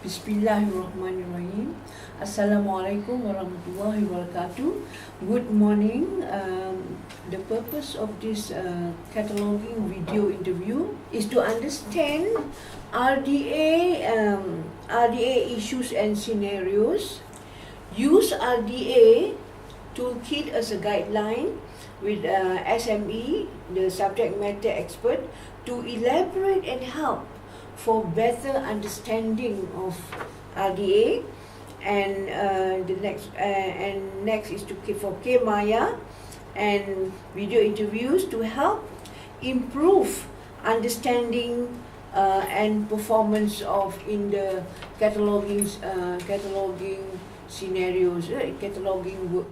Bismillahirrahmanirrahim. Assalamualaikum warahmatullahi wabarakatuh. Good morning. The purpose of this cataloging video interview is to understand RDA issues and scenarios. Use RDA toolkit as a guideline with SME, the subject matter expert, to elaborate and help for better understanding of RDA, and next is for Maya and video interviews to help improve understanding and performance in the cataloging scenarios, cataloging work.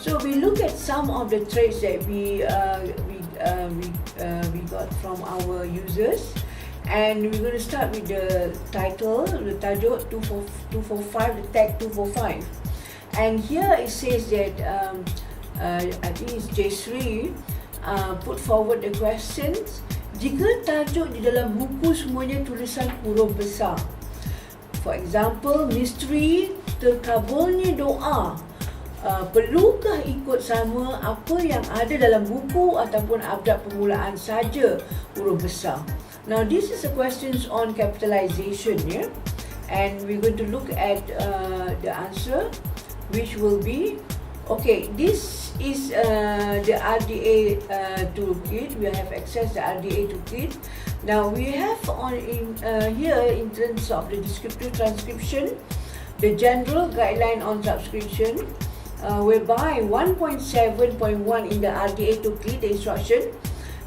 So we look at some of the traits that we got from our users, and we're going to start with the title, the tajuk 245, the tag 245. And here it says that I think it's Jaysri put forward the questions. Jika tajuk di dalam buku semuanya tulisan huruf besar, for example, misteri terkabulnya doa, perlukah ikut sama apa yang ada dalam buku ataupun abjad permulaan saja huruf besar? Now this is a questions on capitalization, yeah? And we're going to look at the answer, which will be, okay, this is the RDA toolkit. We have accessed the RDA toolkit. Now we have here in terms of the descriptive transcription, the general guideline on transcription, whereby 1.7.1 in the RDA toolkit,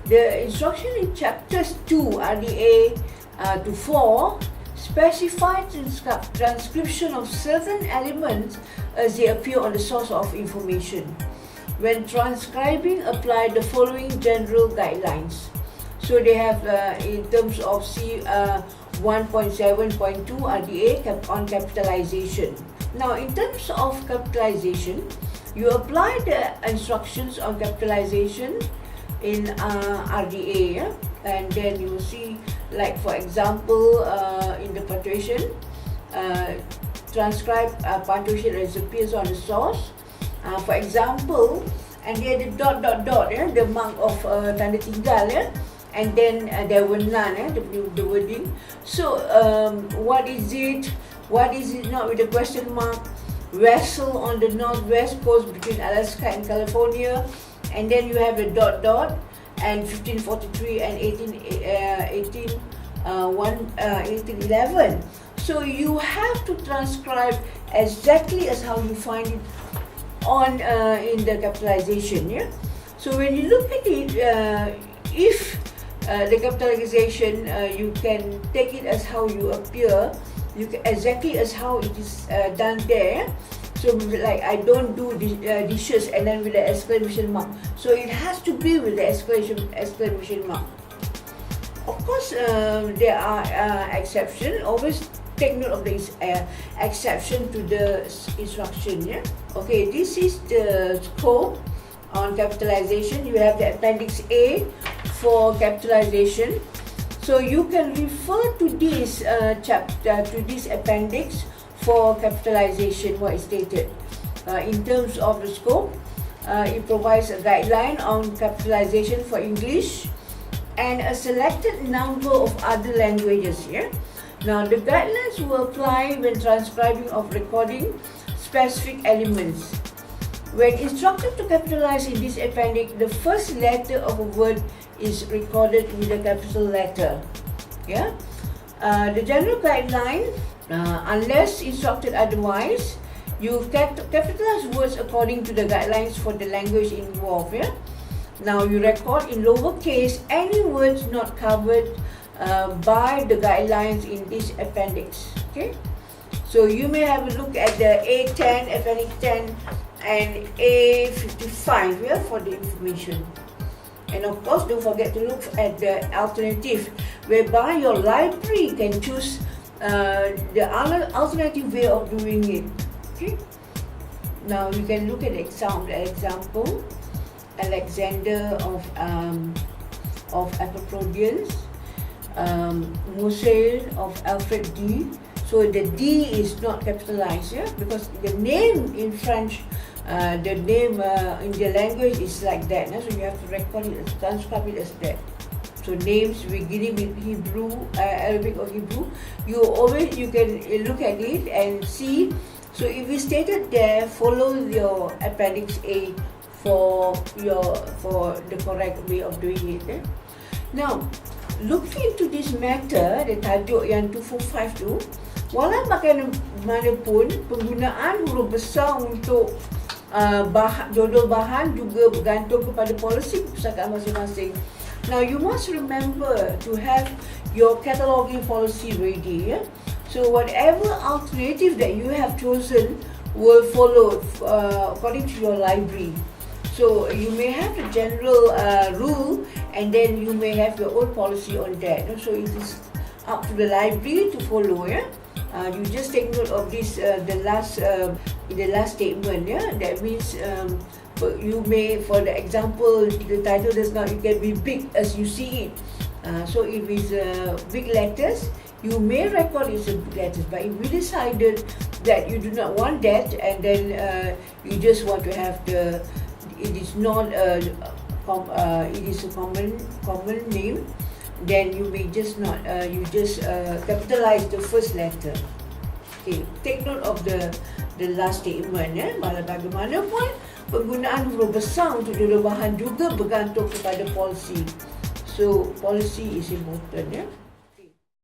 the instruction in chapters 2 RDA to 4 specifies transcription of certain elements as they appear on the source of information. When transcribing, apply the following general guidelines. So they have in terms of 1.7.2 RDA on capitalization. Now, in terms of capitalization, you apply the instructions on capitalization in RDA, yeah? And then you will see, like for example, in the punctuation, transcribe punctuation as appears on the source. For example, and there the dot, yeah? The mark of tanda tinggal, yeah? And then there were none, yeah? the wording. So, what is it? What is it not with the question mark? Vessel on the northwest coast between Alaska and California, and then you have the dot and 1543 and 1811. So you have to transcribe exactly as how you find it on in the capitalization. Yeah. So when you look at it, if the capitalization, you can take it as how you appear. Exactly as how it is done there. So like I don't do dishes and then with the exclamation mark. So it has to be with the exclamation mark. Of course, there are exceptions. Always take note of the exception to the instruction. Yeah. Okay, this is the scope on capitalization. You have the appendix A for capitalization. So you can refer to this chapter, to this appendix for capitalization, what is stated. In terms of the scope, it provides a guideline on capitalization for English and a selected number of other languages here. Now the guidelines will apply when transcribing of recording specific elements. When instructed to capitalize in this appendix, the first letter of a word is recorded with a capital letter. Yeah. The general guideline, unless instructed otherwise, you capitalize words according to the guidelines for the language involved. Yeah. Now you record in lowercase any words not covered by the guidelines in this appendix. Okay. So you may have a look at the A10, appendix 10, and A55, yeah, for the information. And of course, don't forget to look at the alternative, whereby your library can choose the alternative way of doing it. Okay. Now you can look at example. Alexander of Approdians, Moselle of Alfred D. So the D is not capitalized, yeah, because the name in French, the name in the language is like that. So you have to record it, transcribe it as that. So names beginning with Hebrew, Arabic or Hebrew, you can look at it and see. So if you stated there, follow your appendix A for the correct way of doing it. Now, looking into this matter, the tajuk yang 245 tu, walau bagaimanapun penggunaan huruf besar untuk jodoh bahan juga bergantung kepada polisi perpustakaan masing-masing. Now, you must remember to have your cataloging policy ready. Yeah? So, whatever alternative that you have chosen will follow according to your library. So you may have a general rule, and then you may have your own policy on that. So it is up to the library to follow. Yeah, you just take note of this. In the last statement. Yeah, that means you may, for the example, the title does not. It can be big as you see it. So if it's big letters, you may record it as big letters. But if we decided that you do not want that, and then you just want to have it is not it is a common name, then you may just not capitalize the first letter. Okay, take note of the last statement. Walau bagaimanapun penggunaan huruf besar untuk jodoh bahan juga bergantung kepada polisi. So policy is important.